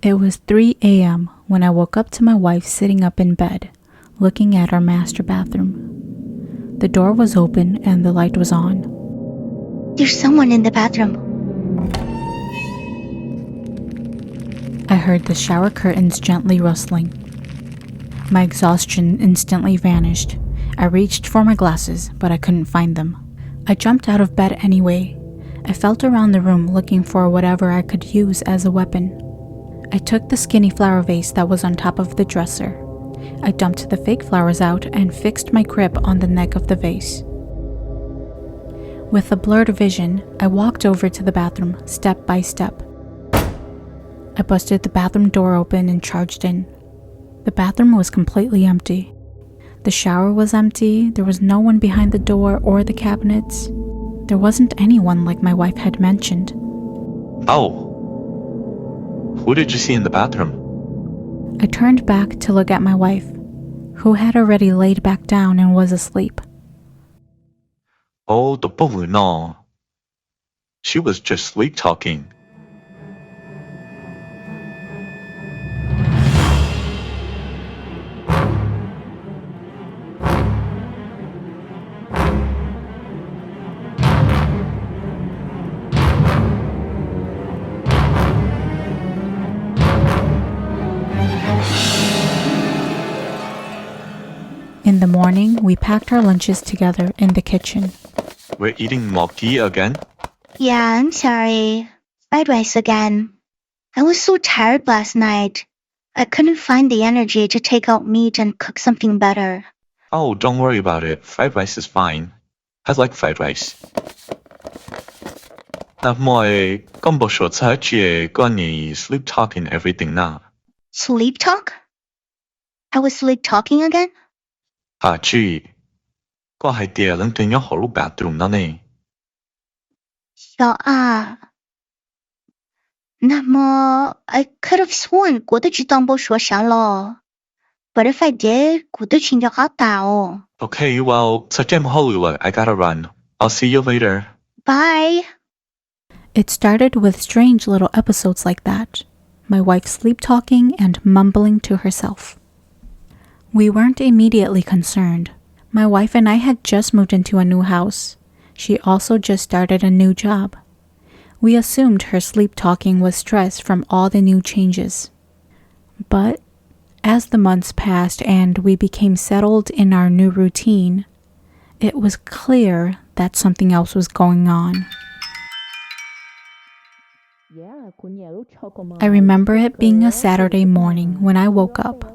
It was 3 a.m. when I woke up to my wife sitting up in bed, looking at our master bathroom. The door was open and the light was on. There's someone in the bathroom. I heard the shower curtains gently rustling. My exhaustion instantly vanished. I reached for my glasses, but I couldn't find them. I jumped out of bed anyway. I felt around the room looking for whatever I could use as a weapon. I took the skinny flower vase that was on top of the dresser. I dumped the fake flowers out and fixed my grip on the neck of the vase. With a blurred vision, I walked over to the bathroom, step by step. I busted the bathroom door open and charged in. The bathroom was completely empty. The shower was empty, there was no one behind the door or the cabinets. There wasn't anyone like my wife had mentioned. Oh. Who did you see in the bathroom? I turned back to look at my wife, who had already laid back down and was asleep. Oh, no. She was just sleep talking. In the morning, we packed our lunches together in the kitchen. We're eating mochi again? Yeah, I'm sorry. Fried rice again. I was so tired last night. I couldn't find the energy to take out meat and cook something better. Oh, don't worry about it. Fried rice is fine. I like fried rice. 那麼咁不說出去關於 sleep talking everything now. Sleep talk? I was sleep talking again? 下次我係第二輪斷咗好多 bathroom 啦呢。小二，那麼 I could have sworn 我都知道冇說啥咯。But if I did, 我都聽咗好大哦。Okay, well, 實在唔好了 I gotta run. I'll see you later. Bye. It started with strange little episodes like that. My wife sleep-talking and mumbling to herself. We weren't immediately concerned. My wife and I had just moved into a new house. She also just started a new job. We assumed her sleep-talking was stress from all the new changes. But as the months passed and we became settled in our new routine, it was clear that something else was going on. I remember it being a Saturday morning when I woke up.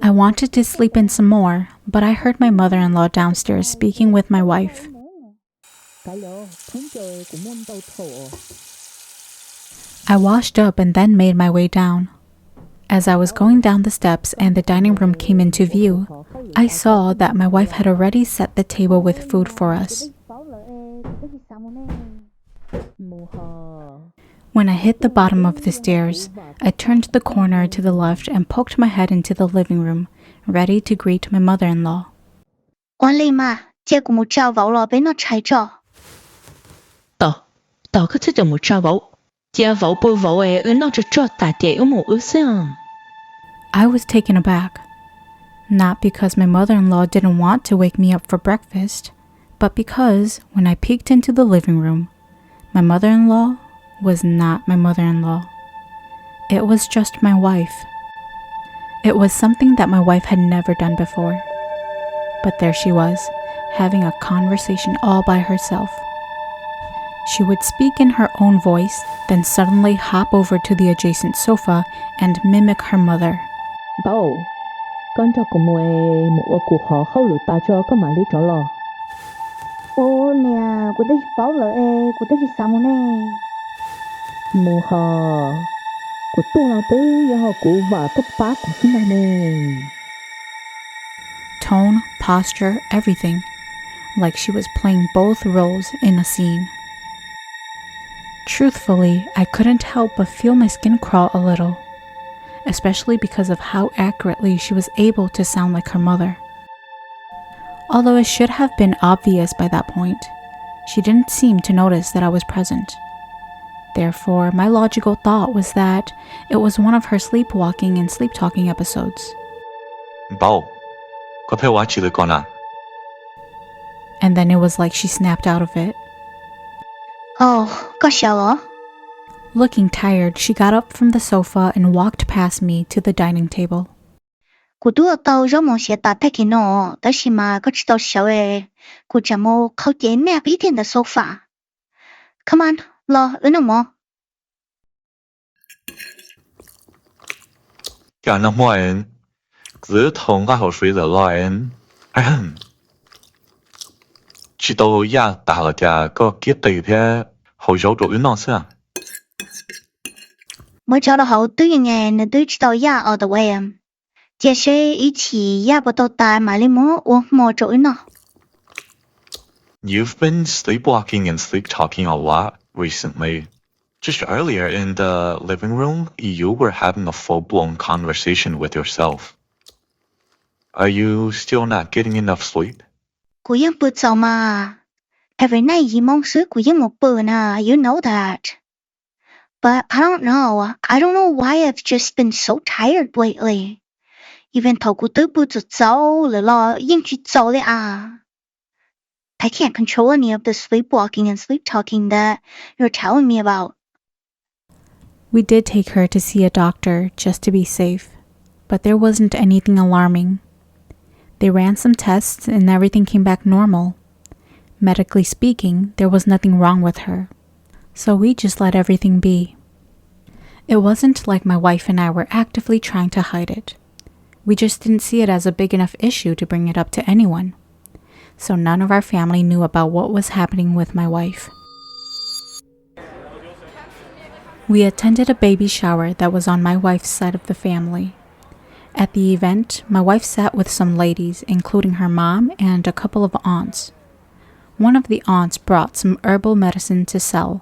I wanted to sleep in some more, but I heard my mother-in-law downstairs speaking with my wife. I washed up and then made my way down. As I was going down the steps and the dining room came into view, I saw that my wife had already set the table with food for us. When I hit the bottom of the stairs, I turned the corner to the left and poked my head into the living room, ready to greet my mother-in-law. 管理嘛，這個冇照vào咯，俾我睇咗。Tao cứ thích một trà vấu. Chia vấu bôi vấu nó cho ta để một xem. I was taken aback. Not because my mother-in-law didn't want to wake me up for breakfast, but because when I peeked into the living room, my mother-in-law was not my mother-in-law. It was just my wife. It was something that my wife had never done before. But there she was, having a conversation all by herself. She would speak in her own voice, then suddenly hop over to the adjacent sofa and mimic her mother. Bảo, con cho cô mua một cuộc họp không được ta cho có mà lý cho lo. Ô nè, cô tới bảo là cô tới sao mà nè. Mua hò, cô tu là tới giờ cô và cấp phá của chúng ta nè. Tone, posture, everything, like she was playing both roles in a scene. Truthfully, I couldn't help but feel my skin crawl a little, especially because of how accurately she was able to sound like her mother. Although it should have been obvious by that point, she didn't seem to notice that I was present. Therefore, my logical thought was that it was one of her sleepwalking and sleep-talking episodes. Bảo, có thể watch được con à? And then it was like she snapped out of it. Oh, có sao hả? Looking tired, she got up from the sofa and walked past me to the dining table. 古都要到热梦些打太给喏，但是嘛，可知道小诶，古这么靠近那一点的手法。Come on，了，有那么？ Cả năm hoa em, giữ thông các hồ suy giờ lo em. Chỉ đâu ya đã là cha có kiết tì thế hồ dấu trụ nó sao? mới找到好对应诶，那对知道呀哦的位啊。这些一起呀不到大马里么，我莫做呢。 You've been sleepwalking and sleep talking a lot recently. Just earlier in the living room, you were having a full-blown conversation with yourself. Are you still not getting enough sleep? 古人不走嘛，every night 一梦睡古人我不呢，you know that. But I don't know. I don't know why I've just been so tired lately. Even 头骨都不就走了咯，硬去走了啊。I can't control any of the sleepwalking and sleep talking that you're telling me about. We did take her to see a doctor just to be safe, but there wasn't anything alarming. They ran some tests and everything came back normal. Medically speaking, there was nothing wrong with her. So we just let everything be. It wasn't like my wife and I were actively trying to hide it. We just didn't see it as a big enough issue to bring it up to anyone. So none of our family knew about what was happening with my wife. We attended a baby shower that was on my wife's side of the family. At the event, my wife sat with some ladies, including her mom and a couple of aunts. One of the aunts brought some herbal medicine to sell.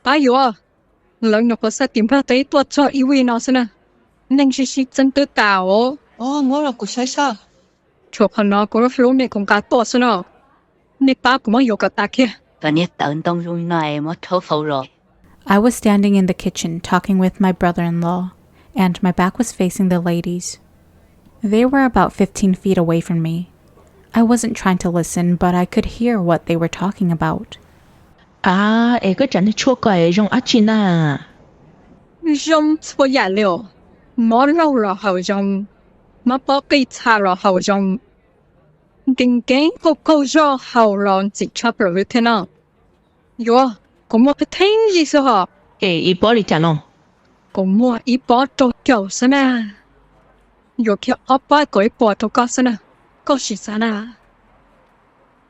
Tayo, lang na ko sa timpa tayo tuat sa iwi na sana. Nang sisik san tu tao. Oh, mura ko sa. Chok na ko flow ne kung ka to sana. Ni pa ko mo yo ka takya. I was standing in the kitchen talking with my brother-in-law, and my back was facing the ladies. They were about 15 feet away from me. I wasn't trying to listen, but I could hear what they were talking about. À, em có chẳng chua cay trong achina. Jom so ya leo. Mo rau ra hao jom. Ma po kai cha ra hao jom. Ding gang ko ko jo hao ron chỉ chop ra với thế nào. Yo, có một cái thing gì sao hả? Ê, ý bỏ đi chẳng không? Có một ý bỏ trâu kiểu sao nè. Yo kia ốp ba có ý bỏ trâu có sao nè. Có gì sao nè.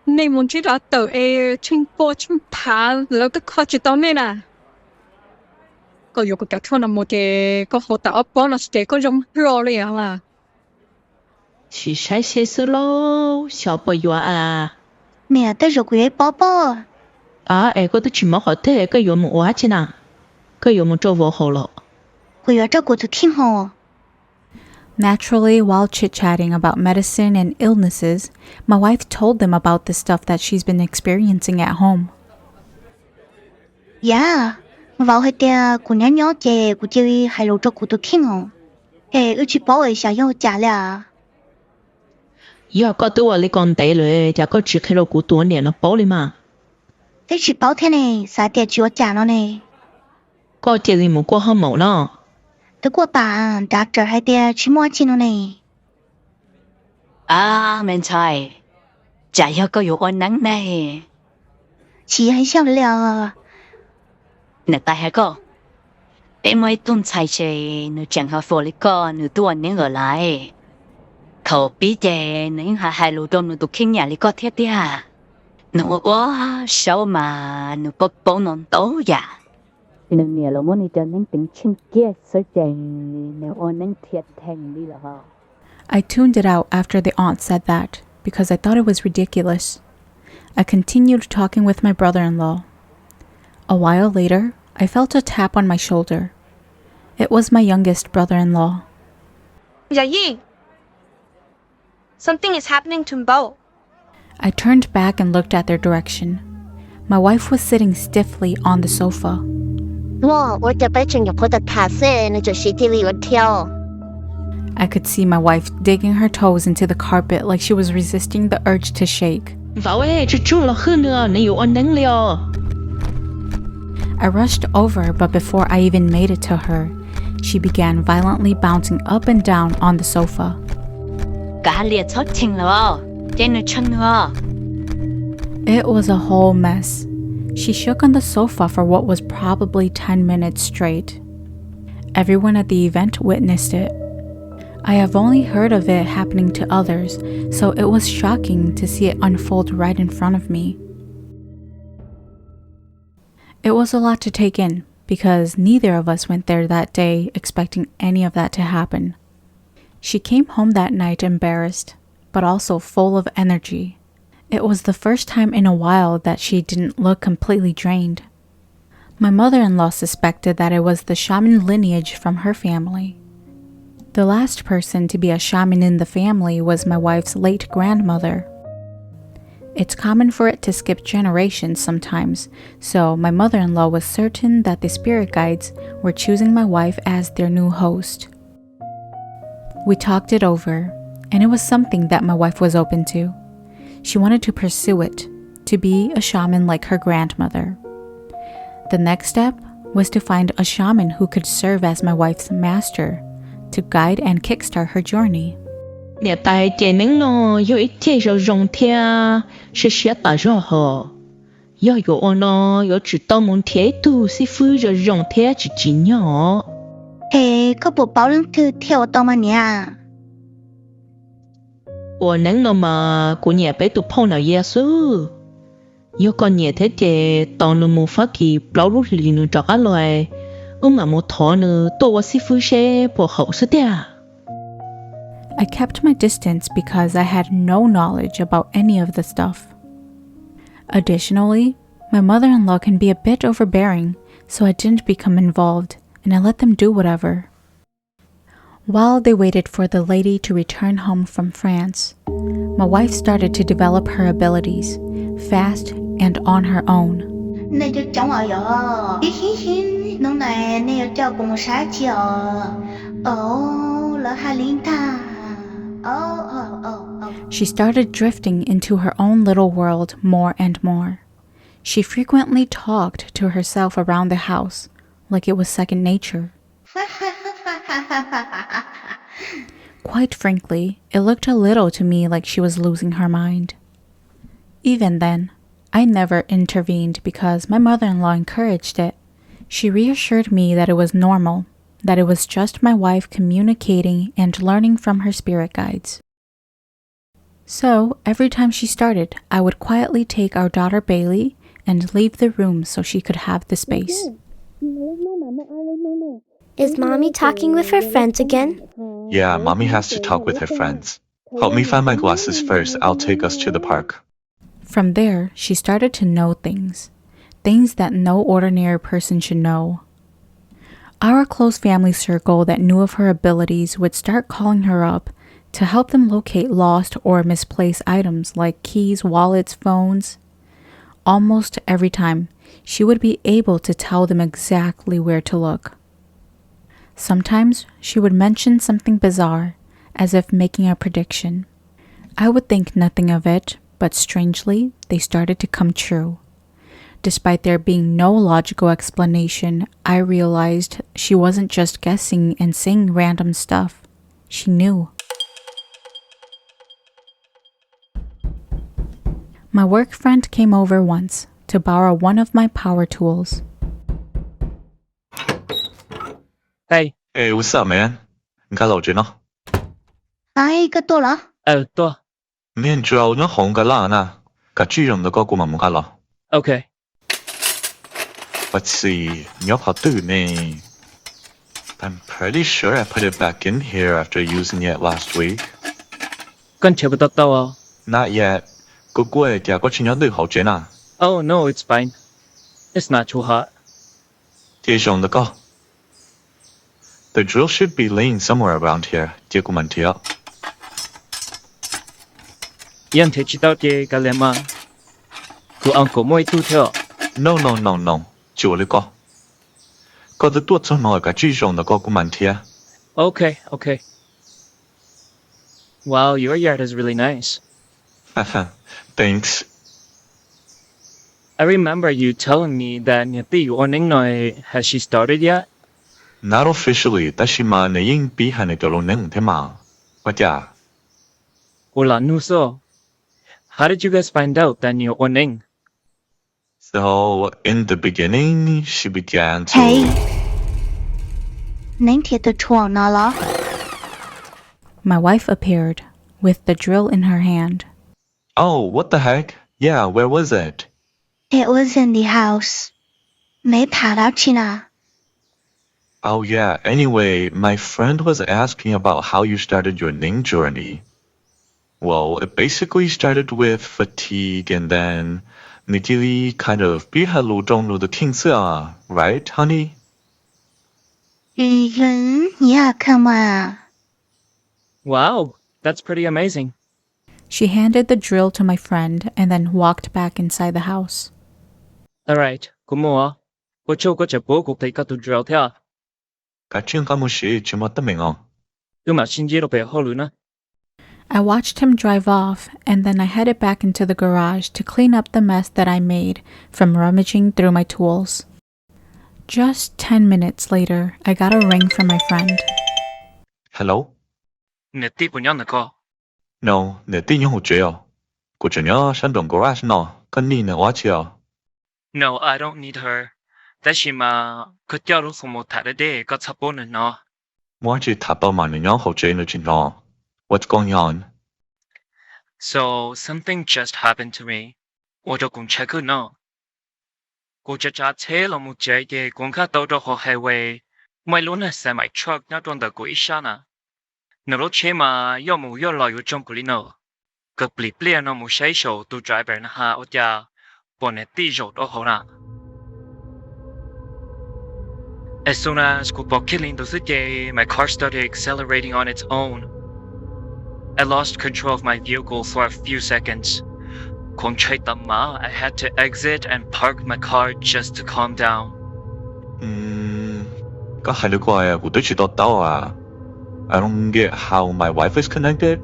Này muốn chỉ đã tự e chinh bỏ chinh pháแล้วก็khó chỉ tao nè nè. Có yo có cả thua nằm một cái có hồ tạo ốp bỏ nó sẽ có giống rô liền là. Chỉ sai xe sơ lô, xào bò dọa à. Mẹ tới rồi quỷ bó bó. À, em có tôi chỉ mất hỏi thế cái yếu một quá chứ nào. Cái yếu một trâu vô hồ lộ. Quỷ ở trong cuộc thực thiên hồ. Naturally, while chit-chatting about medicine and illnesses, my wife told them about the stuff that she's been experiencing at home. Yeah, vào hơi tia của nhá nhó chè của chơi hay lộ trong cuộc thực thiên hồ. Ê, ư chỉ bỏ ở xa yêu trả là. Giờ có tôi lấy con tế rồi, chả có chỉ khi lộ của tôi nè nó bỏ đi mà. Thế chỉ bảo thế này, xa tia chúa trả nó này. Có chỉ gì một qua hâm mộ nó. Từ của bà, doctor hay tia chỉ mua chi nó này. À, mình trời. Chả có có ổn nắng này. Chỉ hay sao liệu. Nè ta hay có. Để mấy tuần chạy chạy, nữ chẳng hợp phổ lý có, nữ tuần nên ở lại. Khẩu bí chè, nữ hai lũ đông nữ tụ kinh nhà lý có thiết tia. Nữ quá, sao mà nữ bốc bốc nón tố dạ. Nữ nè là muốn đi cho nên tính chân kia sơ chèn, nữ ôn nên thiệt thành đi là hả. I tuned it out after the aunt said that because I thought it was ridiculous. I continued talking with my brother-in-law. A while later, I felt a tap on my shoulder. It was my youngest brother-in-law. Yayi, something is happening to Mbo. I turned back and looked at their direction. My wife was sitting stiffly on the sofa. 我这边进入我的咖啡，那就是地里有跳。 I could see my wife digging her toes into the carpet like she was resisting the urge to shake. Vào chứ chung là hơn nữa, nếu yêu anh nắng liao. I rushed over, but before I even made it to her, she began violently bouncing up and down on the sofa. Cả liệt thoát chinh lo, trên nó chân nữa. It was a whole mess. She shook on the sofa for what was probably 10 minutes straight. Everyone at the event witnessed it. I have only heard of it happening to others, so it was shocking to see it unfold right in front of me. It was a lot to take in, because neither of us went there that day expecting any of that to happen. She came home that night embarrassed, but also full of energy. It was the first time in a while that she didn't look completely drained. My mother-in-law suspected that it was the shaman lineage from her family. The last person to be a shaman in the family was my wife's late grandmother. It's common for it to skip generations sometimes, so my mother-in-law was certain that the spirit guides were choosing my wife as their new host. We talked it over, and it was something that my wife was open to. She wanted to pursue it, to be a shaman like her grandmother. The next step was to find a shaman who could serve as my wife's master, to guide and kickstart her journey. Nè tại trẻ nắng nó yêu ít thế rồi rong theo, sẽ ta rõ họ. Yêu nó yêu chỉ tao muốn thế tu sĩ phu rồi rong theo chỉ nhỏ. Hey, có bộ bảo lương thư theo tao mà nè. Nắng nó mà của nhà bé tụ phong nào Giêsu. Yêu con nhà thế trẻ tao nó muốn phát kỳ bảo lúc lì nó trọ cá loài. Mà một thọ nữa tôi sĩ phu sẽ bỏ hậu sự thế. I kept my distance because I had no knowledge about any of the stuff. Additionally, my mother-in-law can be a bit overbearing, so I didn't become involved, and I let them do whatever. While they waited for the lady to return home from France, my wife started to develop her abilities, fast and on her own. Này cho cháu ở đó. Nông này cho cùng sát chiều. Là hai linh ta. She started drifting into her own little world more and more. She frequently talked to herself around the house, like it was second nature. Quite frankly, it looked a little to me like she was losing her mind. Even then, I never intervened because my mother-in-law encouraged it. She reassured me that it was normal, that it was just my wife communicating and learning from her spirit guides. So, every time she started, I would quietly take our daughter Bailey and leave the room so she could have the space. Is Mommy talking with her friends again? Yeah, Mommy has to talk with her friends. Help me find my glasses first. I'll take us to the park. From there, she started to know things that no ordinary person should know. Our close family circle that knew of her abilities would start calling her up to help them locate lost or misplaced items like keys, wallets, phones. Almost every time, she would be able to tell them exactly where to look. Sometimes she would mention something bizarre, as if making a prediction. I would think nothing of it, but strangely, they started to come true. Despite there being no logical explanation, I realized she wasn't just guessing and saying random stuff. She knew. My work friend came over once to borrow one of my power tools. Hey. Hey, what's up, man? 你家留住咯。Ai cái tôi là? Tôi. Miền châu nó hồng cái là nè, cả chủ用的個顧問唔家咯。Okay. Let's see, nhớ how to name. I'm pretty sure I put it back in here after using it last week. Con chưa bắt đầu. Not yet. Cô quê kìa có chỉ nhớ được hậu chuyện à? Oh no, it's fine. It's not too hot. Thì dùng được có. The drill should be laying somewhere around here. Chưa có mình thiệt. Yên thì chỉ đạo cái lẽ mà. Cô ông có mỗi tu theo. No. Chủ lý có. có được tuột cho nó cả chỉ dùng nó có cũng mạnh thiệt. Okay. Wow, your yard is really nice. Thanks. I remember you telling me that Nyati Oning Noi, has she started yet? Not officially,但是嘛，你应比还那个龙能的嘛，我家。 Hola Nuso. How did you guys find out that you're Oning? So in the beginning, she began to. Hey, 您贴的床哪了？ My wife appeared, with the drill in her hand. Oh, what the heck? Yeah, where was it? It was in the house. 没爬到去哪？ Oh yeah. Anyway, my friend was asking about how you started your Ning journey. Well, it basically started with fatigue and then Nitili kind of 比海路中路的青色 right, honey? 呀，come on。 Wow, that's pretty amazing. She handed the drill to my friend and then walked back inside the house. Alright, kumoa. Kocho kocha boku teika tu drill tea. Kachin kamushi chimotaming. Uma shinjiro pe holuna. I watched him drive off, and then I headed back into the garage to clean up the mess that I made from rummaging through my tools. Just 10 minutes later, I got a ring from my friend. Hello? Neti punya nako. No, neti nyo hujeo. Kuchenyo shandong garage no. Kanni ne wachio. No, I don't need her. Dashima, kutyaru sumo tarade got sapona no. Wachi tapa maninyo hoje no jino. What's going on? So, something just happened to me. Ojo kung check no. Kuchacha telo mujayde kunka todo ho highway. My luna semi truck not on the guishana. Nero chema yomu yolo yu jumkulino. Kapli plea no mushaisho to driver na ha oja. Boneti jo do hona. As soon as Kupo killing the city, my car started accelerating on its own. I lost control of my vehicle for a few seconds. I had to exit and park my car just to calm down. I don't get how my wife is connected.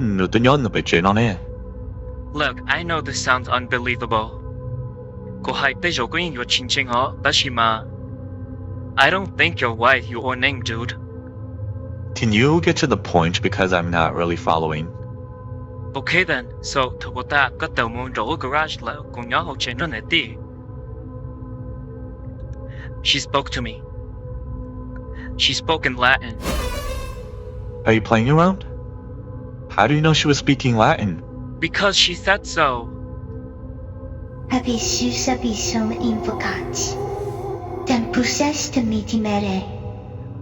Look, I know this sounds unbelievable. I don't think your wife, you Oning, dude. Can you get to the point because I'm not really following? Okay then, so Tobota got the moon garage la kunyaho chenoneti. She spoke to me. She spoke in Latin. Are you playing around? How do you know she was speaking Latin? Because she said so. Abisu sabisum invocati. Dan pusesta mitimere.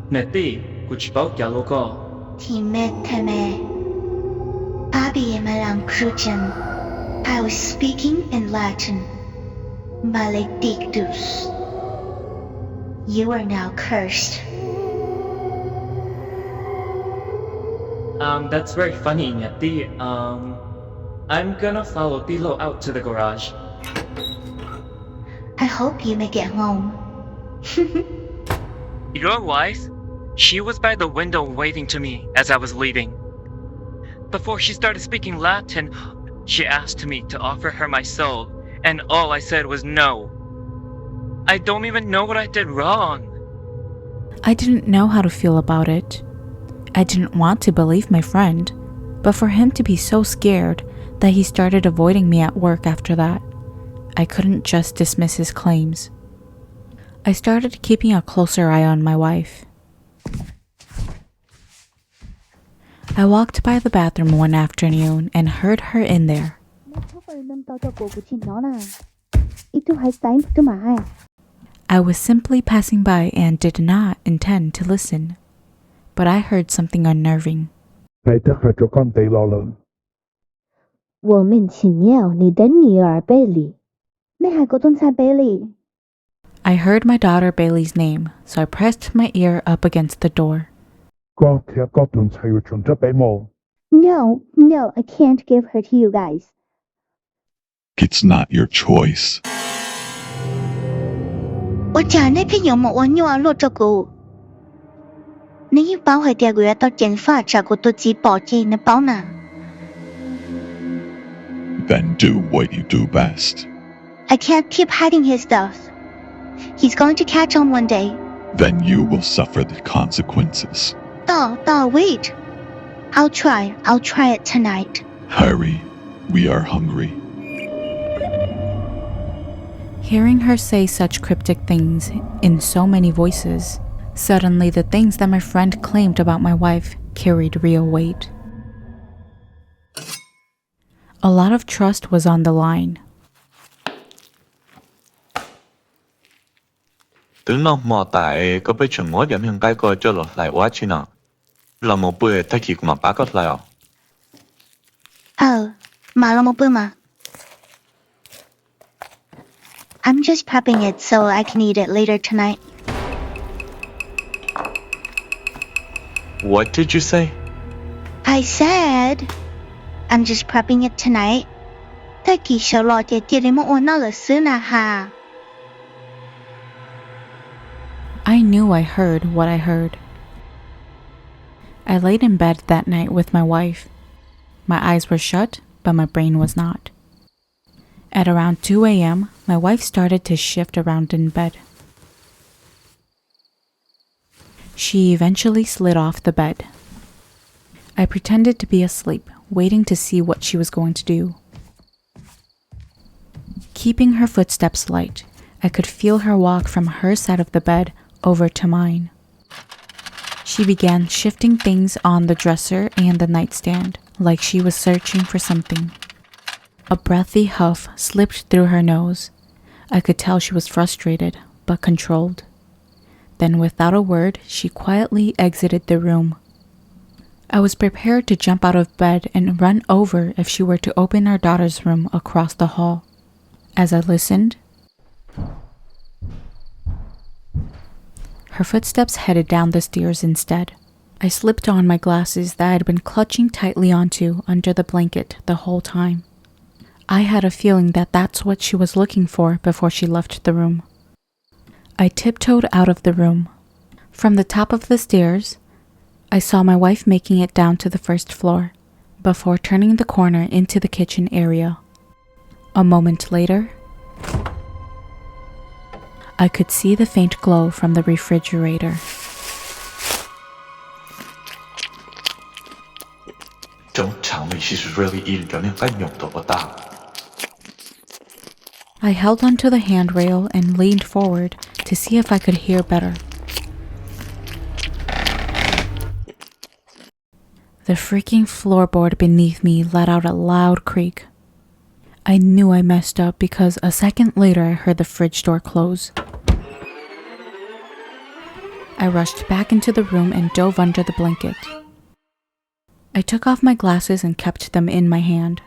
Neti, kuchibok yaloko. Timeteme. Abi emalam crucium. I was speaking in Latin. Maledictus. You are now cursed. That's very funny, Neti. I'm gonna follow Tilo out to the garage. I hope you make it home. Your wife? She was by the window waving to me as I was leaving. Before she started speaking Latin, she asked me to offer her my soul, and all I said was no. I don't even know what I did wrong. I didn't know how to feel about it. I didn't want to believe my friend, but for him to be so scared that he started avoiding me at work after that, I couldn't just dismiss his claims. I started keeping a closer eye on my wife. I walked by the bathroom one afternoon and heard her in there. I was simply passing by and did not intend to listen, but I heard something unnerving. I heard my daughter Bailey's name, so I pressed my ear up against the door. No, I can't give her to you guys. It's not your choice. 我家那边有没有我女儿落这个？你包回第二个月到检查照顾自己保健的包呢 Then do what you do best. I can't keep hiding his stuff. He's going to catch on one day. Then you will suffer the consequences. Wait. I'll try it tonight. Hurry, we are hungry. Hearing her say such cryptic things in so many voices, suddenly the things that my friend claimed about my wife carried real weight. A lot of trust was on the line. Từ nó mò tại có bây chừng ngó điểm hiện cái coi cho lại quá chi nào. Là một bữa thay chỉ mà bác có lại Oh, Malamopuma. I'm just prepping it so I can eat it later tonight. What did you say? I said, I'm just prepping it tonight. Thay kỳ sợ lo để tiền một ổn nào là xứ na ha. I knew I heard what I heard. I laid in bed that night with my wife. My eyes were shut, but my brain was not. At around 2 a.m., my wife started to shift around in bed. She eventually slid off the bed. I pretended to be asleep, waiting to see what she was going to do. Keeping her footsteps light, I could feel her walk from her side of the bed over to mine. She began shifting things on the dresser and the nightstand, like she was searching for something. A breathy huff slipped through her nose. I could tell she was frustrated, but controlled. Then, without a word, she quietly exited the room. I was prepared to jump out of bed and run over if she were to open our daughter's room across the hall. As I listened, her footsteps headed down the stairs instead. I slipped on my glasses that I had been clutching tightly onto under the blanket the whole time. I had a feeling that that's what she was looking for before she left the room. I tiptoed out of the room. From the top of the stairs, I saw my wife making it down to the first floor, before turning the corner into the kitchen area. A moment later, I could see the faint glow from the refrigerator. Don't tell me she's really eating your I held onto the handrail and leaned forward to see if I could hear better. The freaking floorboard beneath me let out a loud creak. I knew I messed up because a second later I heard the fridge door close. I rushed back into the room and dove under the blanket. I took off my glasses and kept them in my hand.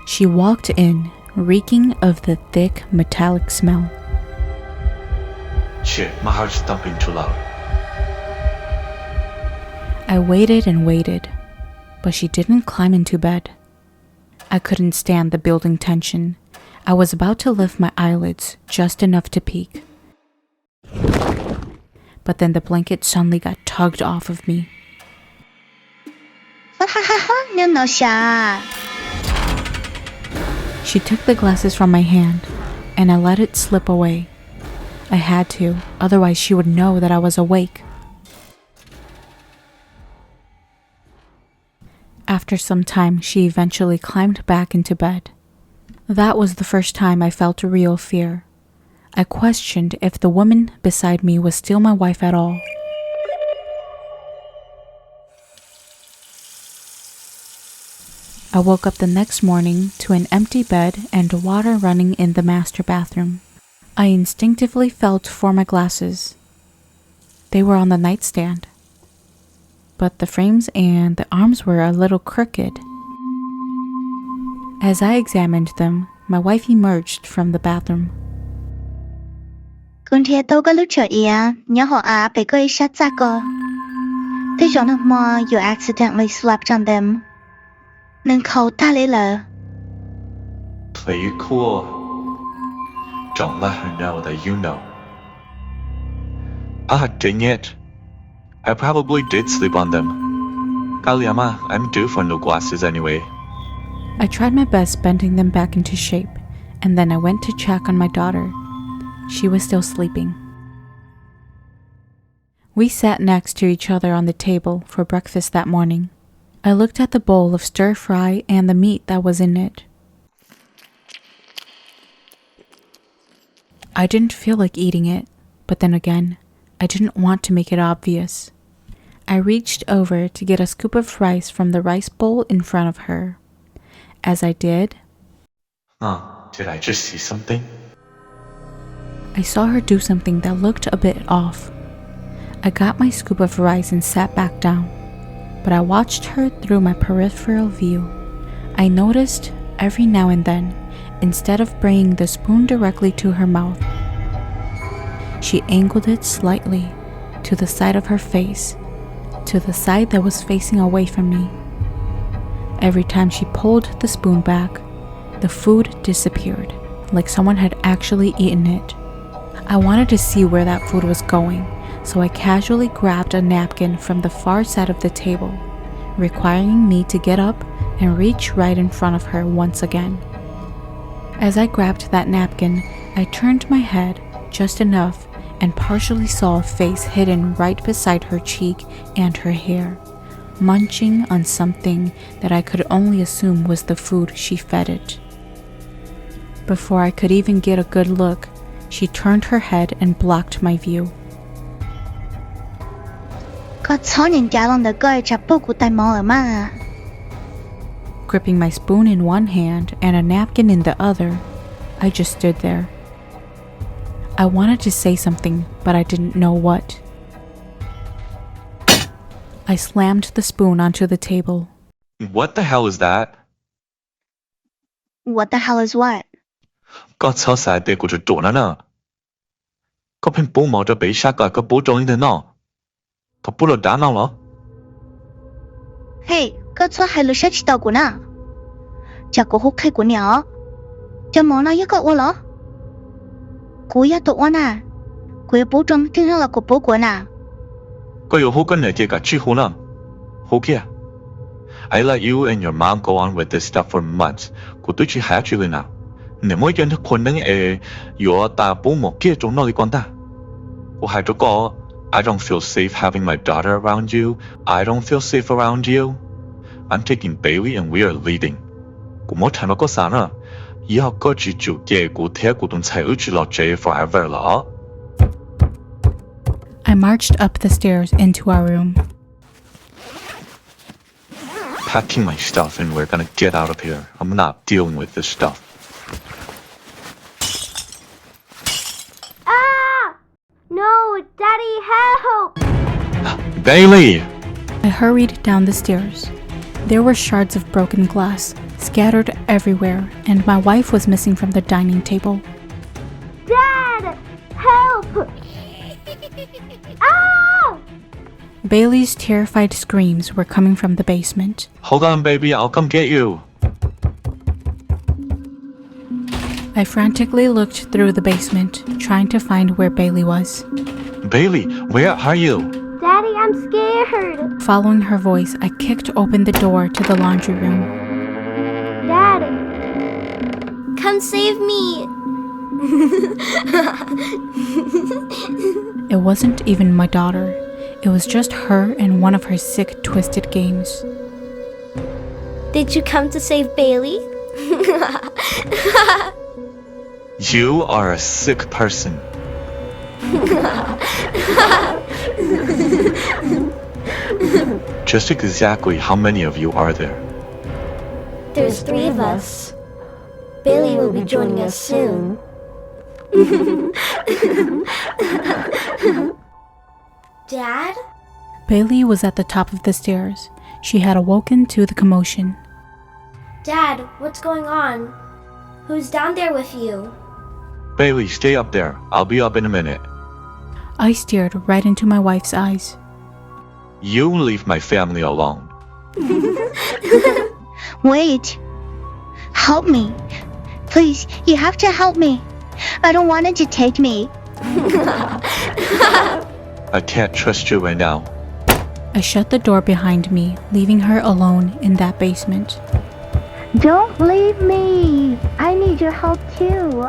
She walked in, reeking of the thick, metallic smell. Shit, my heart's thumping too loud. I waited and waited, but she didn't climb into bed. I couldn't stand the building tension. I was about to lift my eyelids, just enough to peek. But then the blanket suddenly got tugged off of me. She took the glasses from my hand, and I let it slip away. I had to, otherwise she would know that I was awake. After some time, she eventually climbed back into bed. That was the first time I felt real fear. I questioned if the woman beside me was still my wife at all. I woke up the next morning to an empty bed and water running in the master bathroom. I instinctively felt for my glasses. They were on the nightstand, but the frames and the arms were a little crooked. As I examined them, my wife emerged from the bathroom. Con thia tao có lúc chờ ia, nhớ họ bị có sát ra cơ. Thế cho nó mà you accidentally slept on them. 能口大雷了。 Play it cool. Don't let her know that you know. Ah, dang it. I probably did sleep on them. Kaliama, I'm due for new glasses anyway. I tried my best bending them back into shape, and then I went to check on my daughter. She was still sleeping. We sat next to each other on the table for breakfast that morning. I looked at the bowl of stir fry and the meat that was in it. I didn't feel like eating it, but then again, I didn't want to make it obvious. I reached over to get a scoop of rice from the rice bowl in front of her. As I did, Did I just see something? I saw her do something that looked a bit off. I got my scoop of rice and sat back down, but I watched her through my peripheral view. I noticed every now and then, instead of bringing the spoon directly to her mouth, she angled it slightly to the side of her face, to the side that was facing away from me. Every time she pulled the spoon back, the food disappeared, like someone had actually eaten it. I wanted to see where that food was going, so I casually grabbed a napkin from the far side of the table, requiring me to get up and reach right in front of her once again. As I grabbed that napkin, I turned my head just enough and partially saw a face hidden right beside her cheek and her hair, munching on something that I could only assume was the food she fed it. Before I could even get a good look, she turned her head and blocked my view. 个草人家人的个只不顾带毛了嘛。 Gripping my spoon in one hand and a napkin in the other, I just stood there. I wanted to say something, but I didn't know what. I slammed the spoon onto the table. What the hell is that? What the hell is what? 個臭晒地嗰隻做啦呢？個片布冇咗俾下個個布中的呢？個布了打鬧了？ Hey, 个草还留下去到过呢？这个好开过鸟，这毛了一个我了。古也到我呢，古也保证顶上了个包裹呢。 個有好跟你嘅豬好啦，好嘅。I let you and your mom go on with this stuff for months. 個對住係住你嗱，你每樣都可能有大布冇嘅種攞嚟講得。我係咗個 I don't feel safe having my daughter around you. I don't feel safe around you. I'm taking Bailey and we are leaving. 我冇睇到個啥呢，以後個住住嘅個睇個東西住落住 forever 啦。 I marched up the stairs into our room. Packing my stuff and we're gonna get out of here. I'm not dealing with this stuff. Ah! No, Daddy, help! Bailey! I hurried down the stairs. There were shards of broken glass scattered everywhere, and my wife was missing from the dining table. Dad! Help! Ah! Bailey's terrified screams were coming from the basement. Hold on, baby, I'll come get you. I frantically looked through the basement, trying to find where Bailey was. Bailey, where are you? Daddy, I'm scared. Following her voice, I kicked open the door to the laundry room. Dad, come save me. It wasn't even my daughter. It was just her and one of her sick, twisted games. Did you come to save Bailey? You are a sick person. Just exactly how many of you are there? There's 3 of us. Bailey will be joining us soon. Dad? Bailey was at the top of the stairs. She had awoken to the commotion. Dad, what's going on? Who's down there with you? Bailey, stay up there. I'll be up in a minute. I stared right into my wife's eyes. You leave my family alone. Wait. Help me. Please, you have to help me. I don't want it to take me. I can't trust you right now. I shut the door behind me, leaving her alone in that basement. Don't leave me. I need your help too.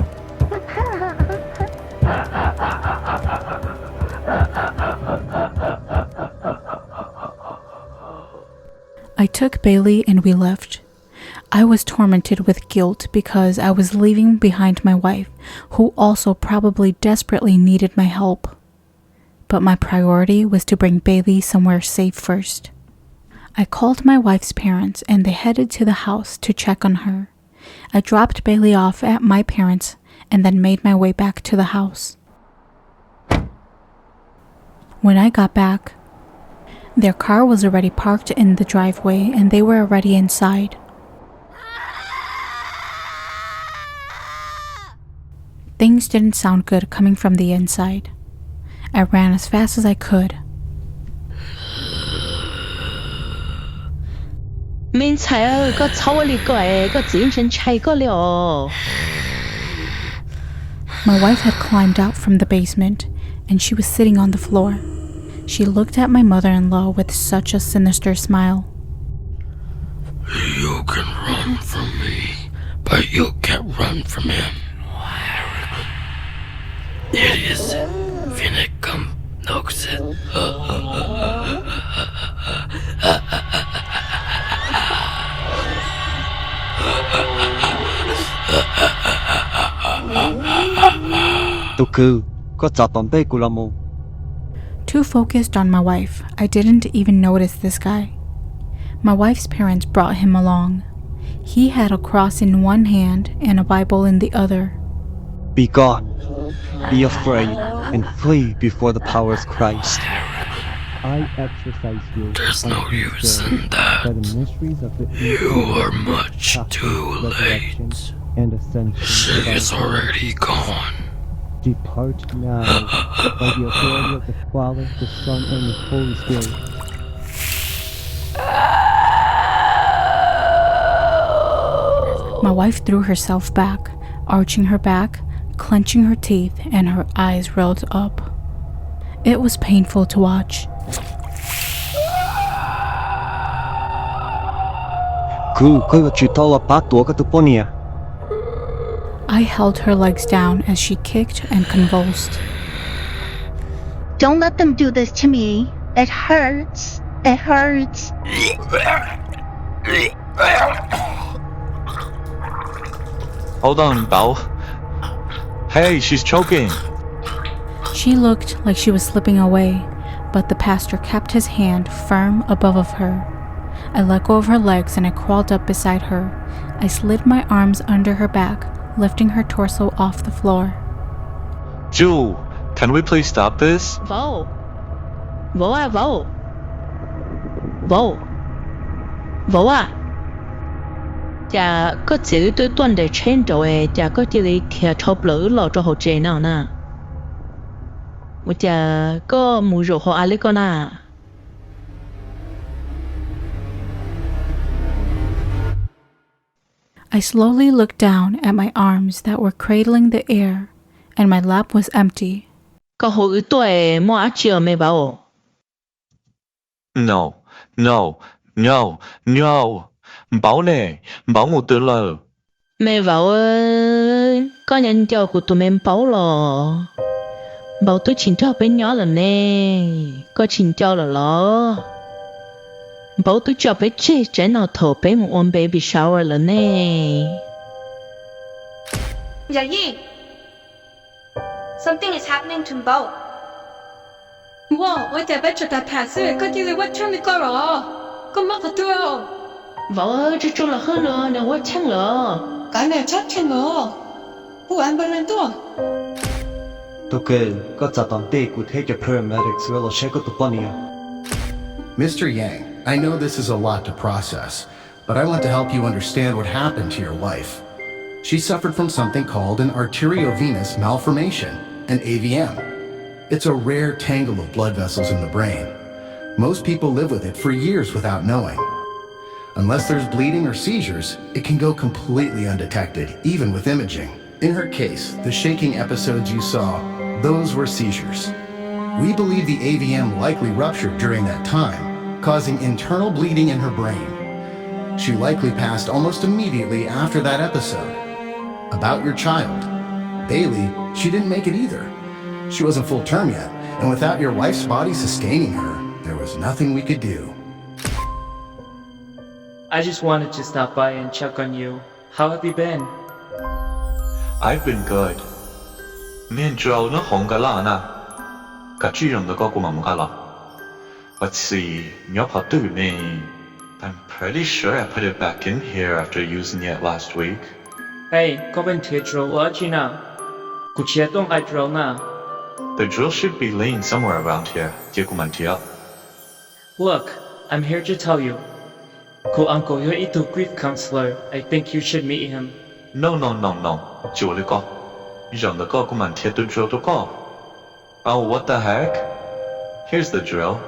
I took Bailey and we left. I was tormented with guilt because I was leaving behind my wife, who also probably desperately needed my help. But my priority was to bring Bailey somewhere safe first. I called my wife's parents and they headed to the house to check on her. I dropped Bailey off at my parents' and then made my way back to the house. When I got back, their car was already parked in the driveway and they were already inside. Things didn't sound good coming from the inside. I ran as fast as I could. Mình chạy có cháu đi coi có chính chân chạy có liệu. My wife had climbed out from the basement and she was sitting on the floor. She looked at my mother-in-law with such a sinister smile. You can run from me, but you can't run from him. It is Vinicum Noxit. Too focused on my wife, I didn't even notice this guy. My wife's parents brought him along. He had a cross in one hand and a Bible in the other. Be gone, be afraid, and flee before the powers of Christ. I exorcise you. There's no use in that. You are much too late. She is already gone. Depart now by the authority of the Father, the Son, and the Holy Spirit. My wife threw herself back, arching her back, clenching her teeth, and her eyes rolled up. It was painful to watch. I held her legs down as she kicked and convulsed. Don't let them do this to me. It hurts. It hurts. Hold on, Bao. Hey, she's choking. She looked like she was slipping away, but the pastor kept his hand firm above of her. I let go of her legs and I crawled up beside her. I slid my arms under her back, lifting her torso off the floor. Jewel, can we please stop this? Vô. Vô à, vô. Vô. Vô à. Chà, có chữ tôi tuần để trên rồi, chà có chữ đi kia chọc lỡ lọ cho họ chế nào nè. Chà, có mùi rượu họ ai lấy con à. I slowly looked down at my arms that were cradling the air, and my lap was empty. Có hồi tuổi mua á chiều mày bảo. No, no, no, no. Bảo nè, bảo một từ lờ. Mày bảo có nhân cho của tụi mình bảo lò. Bảo tôi chỉ cho bên nhỏ là nè, có chỉ cho là lò. Bảo tôi cho bé chơi trái nào thổ bé một ôm baby shower là nè. Dạ Yi, something is happening to Bao. Wow, tôiจะไปจุดตัดผ่าซื้อก็ที่เลยว่าช่างนี่ก็หรอก็มากกว่าตัว Bảo chứ chung là hơn nữa, đừng quá chăng lỡ. Cái này chắc chắn rồi. Vụ án bên lên tôi. Mr. Yang, I know this is a lot to process, but I want to help you understand what happened to your wife. She suffered from something called an arteriovenous malformation, an AVM. It's a rare tangle of blood vessels in the brain. Most people live with it for years without knowing. Unless there's bleeding or seizures, it can go completely undetected, even with imaging. In her case, the shaking episodes you saw, those were seizures. We believe the AVM likely ruptured during that time, causing internal bleeding in her brain. She likely passed almost immediately after that episode. About your child, Bailey, she didn't make it either. She wasn't full term yet, and without your wife's body sustaining her, there was nothing we could do. I just wanted to stop by and check on you. How have you been? I've been good. 面罩那红个啦那，个巨人的个古mamma啦。Let's see, 鸟跑对呢。I'm pretty sure I put it back in here after using it last week. Hey, có bên thiệt drill ở chi nào? Cụ chia tông ai drill na? The drill should be laying somewhere around here. Look, I'm here to tell you. Cô uncle your ito grief counselor. I think you should meet him. No. 就那个，让那个古曼贴对 drill 的个。Oh, what the heck? Here's the drill.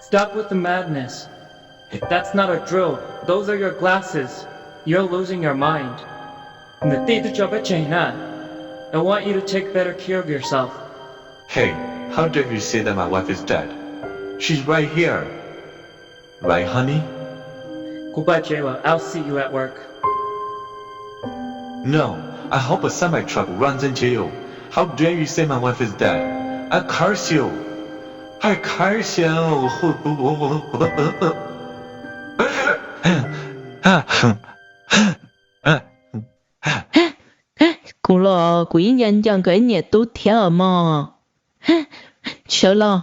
Stop with the madness. That's not a drill. Those are your glasses. You're losing your mind. I want you to take better care of yourself. Hey, how dare you say that my wife is dead? She's right here. Right, honey? Goodbye, Jayla. I'll see you at work. No, I hope a semi-truck runs into you. How dare you say my wife is dead? I curse you. I curse you. Cô lo quý nhân chẳng cái nhiệt tốt theo mà. Sợ lo.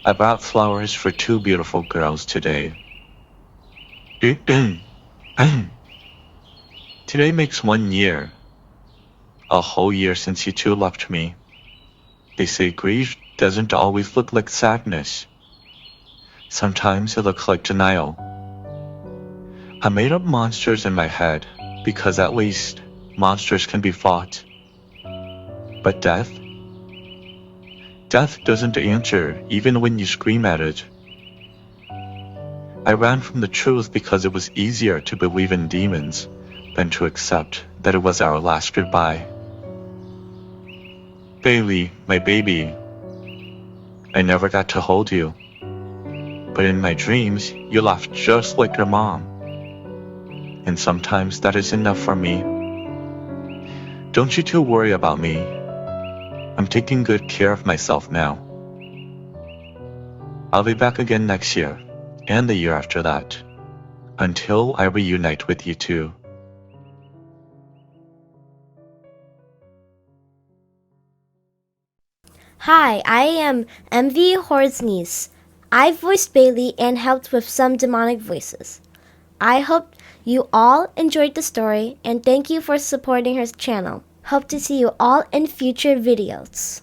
I brought flowers for two beautiful girls today. Today makes 1 year. A whole year since you two left me. They say grief doesn't always look like sadness. Sometimes it looks like denial. I made up monsters in my head because at least monsters can be fought. But death doesn't answer even when you scream at it. I ran from the truth because it was easier to believe in demons than to accept that it was our last goodbye. Bailey, my baby, I never got to hold you. But in my dreams, you laughed just like your mom. And sometimes that is enough for me. Don't you two worry about me. I'm taking good care of myself now. I'll be back again next year, and the year after that, until I reunite with you two. Hi, I am MV Horde's niece. I voiced Bailey and helped with some demonic voices. I hope you all enjoyed the story and thank you for supporting her channel. Hope to see you all in future videos.